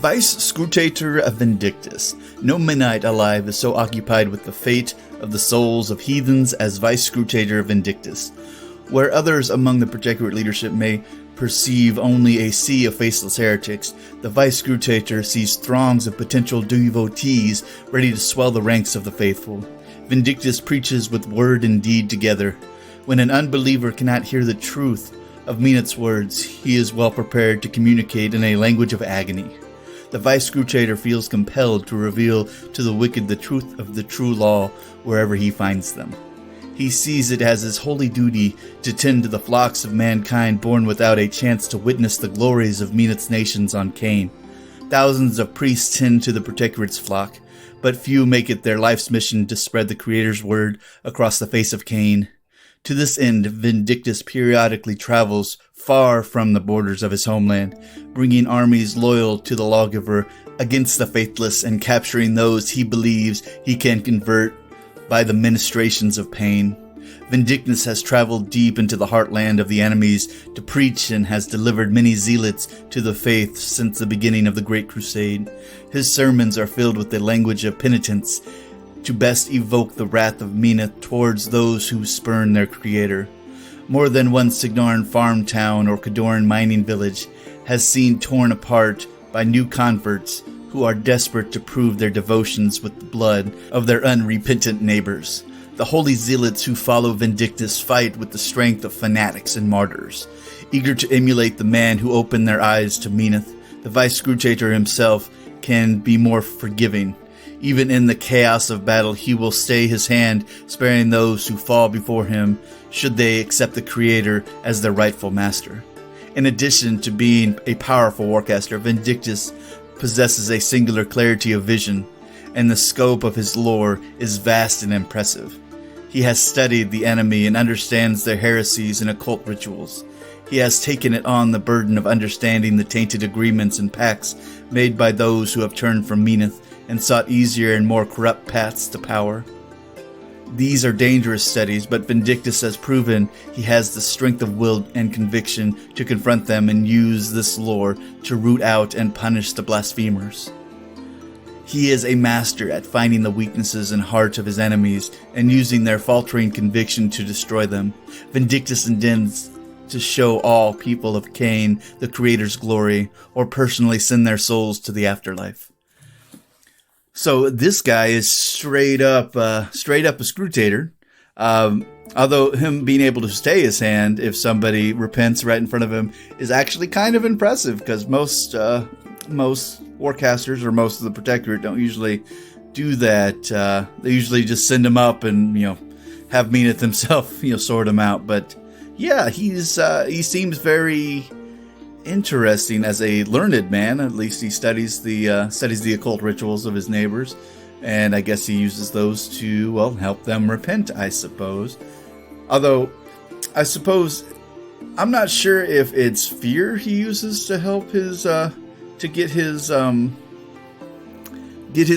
Vice Scrutator of Vindictus. No midnight alive is so occupied with the fate of the souls of heathens as Vice Scrutator of Vindictus. Where others among the Protectorate leadership may perceive only a sea of faceless heretics, the Vice Scrutator sees throngs of potential devotees ready to swell the ranks of the faithful. Vindictus preaches with word and deed together. When an unbeliever cannot hear the truth of menoth's words, he is well prepared to communicate in a language of agony. The Vice Scrutator feels compelled to reveal to the wicked the truth of the true law wherever he finds them. He sees it as his holy duty to tend to the flocks of mankind born without a chance to witness the glories of menoth's nations on Cain. Thousands of priests tend to the Protectorate's flock, but few make it their life's mission to spread the Creator's word across the face of Cain. To this end, Vindictus periodically travels far from the borders of his homeland, bringing armies loyal to the lawgiver against the faithless and capturing those he believes he can convert by the ministrations of pain. Vindictus has traveled deep into the heartland of the enemies to preach and has delivered many zealots to the faith since the beginning of the Great Crusade. His sermons are filled with the language of penitence to best evoke the wrath of Menoth towards those who spurn their creator. More than one Signoran farm town or Cadoran mining village has seen torn apart by new converts who are desperate to prove their devotions with the blood of their unrepentant neighbors. The holy zealots who follow Vindictus fight with the strength of fanatics and martyrs. Eager to emulate the man who opened their eyes to Menoth, the Vice Scrutator himself can be more forgiving. Even in the chaos of battle, he will stay his hand, sparing those who fall before him, should they accept the Creator as their rightful master. In addition to being a powerful warcaster, Vindictus possesses a singular clarity of vision, and the scope of his lore is vast and impressive. He has studied the enemy and understands their heresies and occult rituals. He has taken it on the burden of understanding the tainted agreements and pacts made by those who have turned from Menoth and sought easier and more corrupt paths to power. These are dangerous studies, but Vindictus has proven he has the strength of will and conviction to confront them and use this lore to root out and punish the blasphemers. He is a master at finding the weaknesses and heart of his enemies and using their faltering conviction to destroy them. Vindictus intends to show all people of Cain the Creator's glory, or personally send their souls to the afterlife. So this guy is straight up a scrutator. Although him being able to stay his hand if somebody repents right in front of him is actually kind of impressive, because most warcasters or most of the Protectorate don't usually do that. They usually just send him up and have Menoth himself sort him out. But yeah, he seems very interesting as a learned man. At least he studies the occult rituals of his neighbors, and I guess he uses those to help them repent, I suppose. Although I suppose I'm not sure if it's fear he uses to help his to get his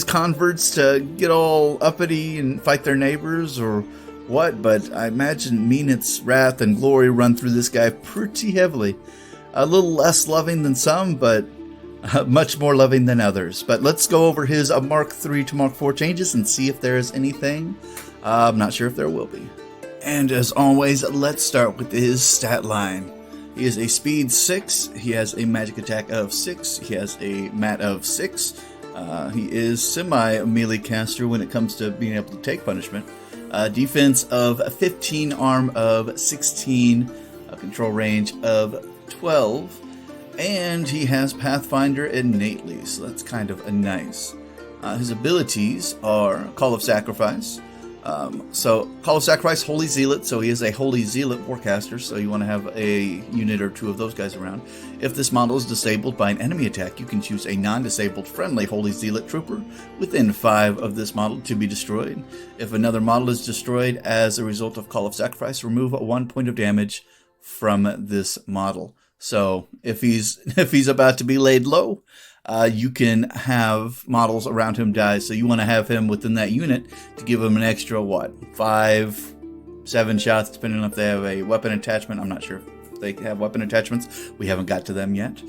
converts to get all uppity and fight their neighbors or what, but I imagine Menoth's wrath and glory run through this guy pretty heavily. A little less loving than some, but much more loving than others. But let's go over his Mark 3 to Mark 4 changes and see if there's anything. I'm not sure if there will be. And as always, let's start with his stat line. He is a speed 6, he has a magic attack of 6, he has a mat of 6, he is semi-melee caster when it comes to being able to take punishment, defense of 15, arm of 16, a control range of 12, and he has Pathfinder innately, so that's kind of a nice. His abilities are Call of Sacrifice. So Call of Sacrifice, Holy Zealot, so he is a Holy Zealot warcaster, so you want to have a unit or two of those guys around. If this model is disabled by an enemy attack, you can choose a non-disabled friendly Holy Zealot trooper within 5 of this model to be destroyed. If another model is destroyed as a result of Call of Sacrifice, remove 1 point of damage from this model. So if he's about to be laid low, you can have models around him die. So you want to have him within that unit to give him an extra 5, 7 shots, depending on if they have a weapon attachment. I'm not sure if they have weapon attachments. We haven't got to them yet.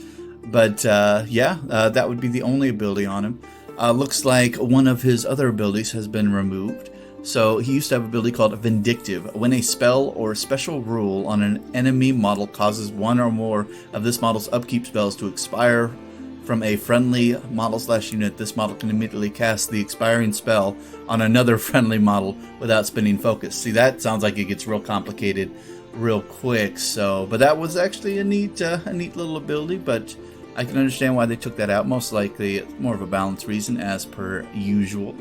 But yeah, that would be the only ability on him. Looks like one of his other abilities has been removed. So he used to have an ability called Vindictive. When a spell or special rule on an enemy model causes one or more of this model's upkeep spells to expire from a friendly model/unit, this model can immediately cast the expiring spell on another friendly model without spending focus. See, that sounds like it gets real complicated real quick. So, but that was actually a neat little ability. But I can understand why they took that out. Most likely, more of a balance reason, as per usual.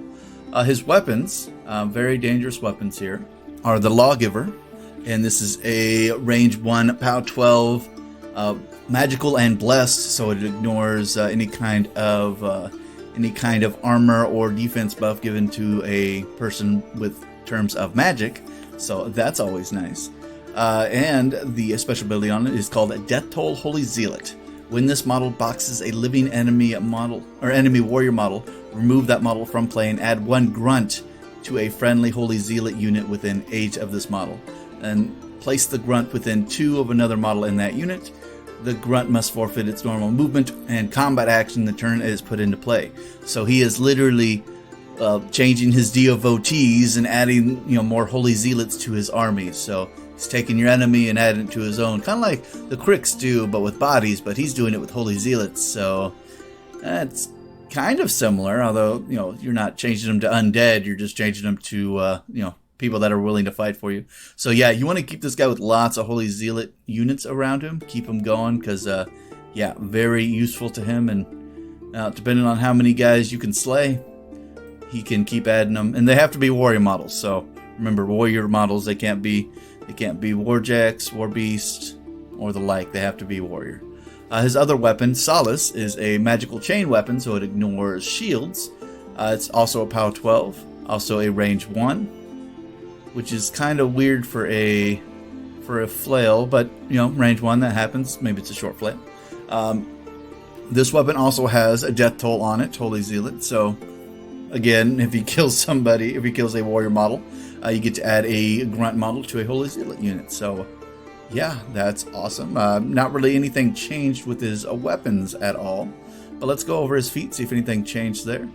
His weapons, very dangerous weapons here, are the Lawgiver, and this is a range 1, POW 12, magical and blessed, so it ignores any kind of armor or defense buff given to a person with terms of magic. So that's always nice. And the special ability on it is called Death Toll Holy Zealot. When this model boxes a living enemy model or enemy warrior model, remove that model from play and add 1 grunt to a friendly Holy Zealot unit within age of this model. And place the grunt within 2 of another model in that unit. The grunt must forfeit its normal movement and combat action the turn it is put into play. So he is literally changing his devotees and adding more Holy Zealots to his army. So he's taking your enemy and adding it to his own, kind of like the Cricks do, but with bodies. But he's doing it with Holy Zealots, so that's kind of similar. Although you're not changing them to undead, you're just changing them to people that are willing to fight for you. So yeah, you want to keep this guy with lots of Holy Zealot units around him. Keep him going because yeah, very useful to him. And depending on how many guys you can slay, he can keep adding them. And they have to be warrior models. So remember, warrior models, they can't be warjacks, warbeast, or the like. They have to be warrior. His other weapon, Solace, is a magical chain weapon, so it ignores shields. It's also a POW 12, also a range 1, which is kind of weird for a flail, but range 1, that happens. Maybe it's a short flail. This weapon also has a death toll on it, Holy Zealot. So again, if he kills a warrior model, you get to add a grunt model to a Holy Zealot unit. So yeah, that's awesome. Not really anything changed with his weapons at all. But let's go over his feat, see if anything changed there.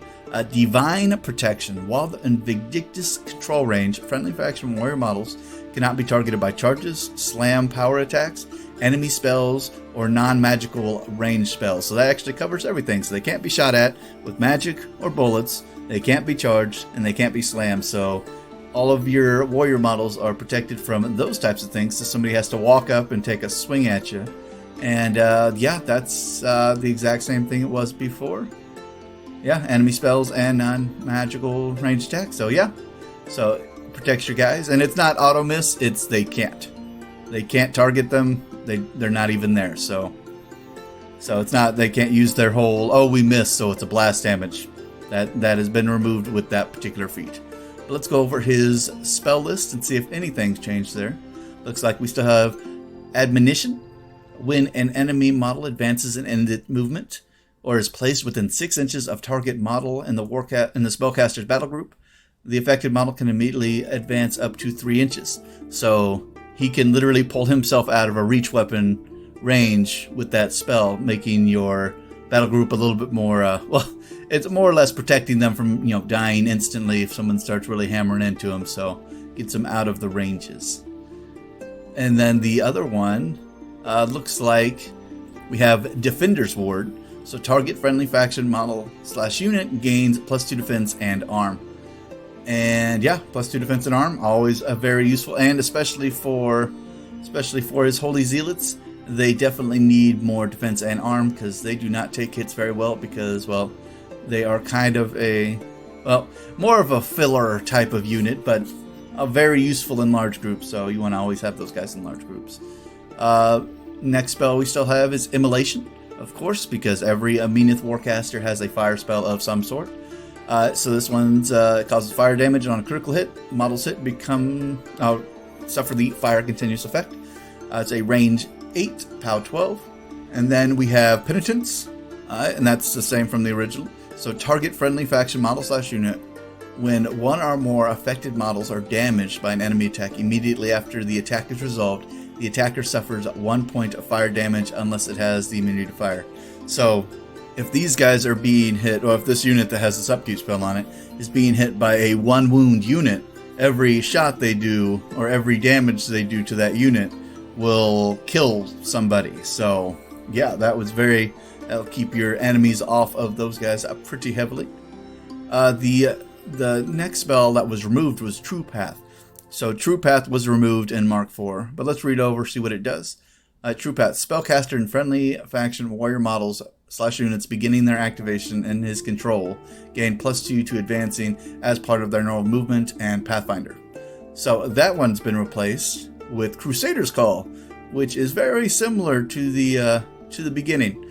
Divine Protection. While in Vindictus control range, friendly faction warrior models cannot be targeted by charges, slam power attacks, enemy spells, or non-magical range spells. So that actually covers everything. So they can't be shot at with magic or bullets, they can't be charged, and they can't be slammed. So all of your warrior models are protected from those types of things. So somebody has to walk up and take a swing at you. And yeah, that's the exact same thing it was before. Yeah, enemy spells and non-magical range attacks. So yeah, so it protects your guys. And it's not auto miss, it's they can't target them. They're not even there. So it's not, they can't use their whole, oh, we missed, so it's a blast damage. That has been removed with that particular feat. But let's go over his spell list and see if anything's changed there. Looks like we still have Admonition. When an enemy model advances in ended movement or is placed within 6 inches of target model in the spellcaster's battle group, the affected model can immediately advance up to 3 inches. So he can literally pull himself out of a reach weapon range with that spell, making your battle group a little bit more, well, it's more or less protecting them from, dying instantly if someone starts really hammering into them. So gets them out of the ranges. And then the other one, looks like we have Defender's Ward. So target friendly faction model / unit gains +2 defense and arm. And yeah, +2 defense and arm, always very useful. And especially for his Holy Zealots, they definitely need more defense and arm because they do not take hits very well because, well, they are kind of more of a filler type of unit, but very useful in large groups. So you want to always have those guys in large groups. Next spell we still have is Immolation, of course, because every menoth warcaster has a fire spell of some sort. So this one's causes fire damage on a critical hit. Models hit suffer the fire continuous effect. It's a range 8, POW 12. And then we have Penitence, and that's the same from the original. So target friendly faction model / unit. When one or more affected models are damaged by an enemy attack immediately after the attack is resolved, the attacker suffers 1 point of fire damage unless it has the immunity to fire. So if these guys are being hit, or if this unit that has this upkeep spell on it is being hit by a 1 wound unit, every shot they do or every damage they do to that unit will kill somebody. So yeah, that'll keep your enemies off of those guys pretty heavily. The next spell that was removed was True Path. So True Path was removed in Mark IV, but let's read over, see what it does. True Path, spellcaster and friendly faction warrior models / units beginning their activation in his control gain +2 to advancing as part of their normal movement and Pathfinder. So that one's been replaced with Crusader's Call, which is very similar to the beginning,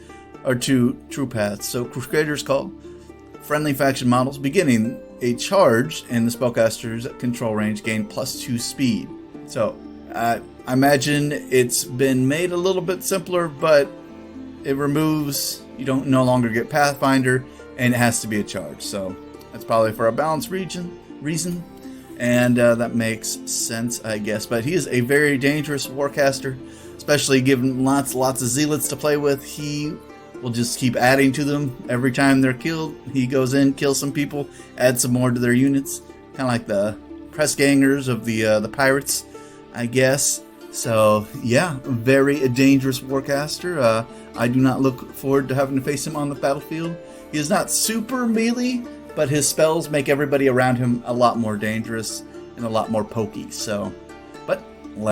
or to True Path. So Crusader's Call, friendly faction models beginning a charge in the spellcaster's control range gain +2 speed. So I imagine it's been made a little bit simpler, but it removes, you don't no longer get Pathfinder, and it has to be a charge. So that's probably for a balanced reason, and that makes sense, I guess. But he is a very dangerous warcaster, especially given lots of zealots to play with. He will just keep adding to them every time they're killed. He goes in, kills some people, adds some more to their units, kind of like the press gangers of the pirates, I guess. So yeah, very dangerous warcaster. I do not look forward to having to face him on the battlefield. He is not super melee, but his spells make everybody around him a lot more dangerous and a lot more pokey. So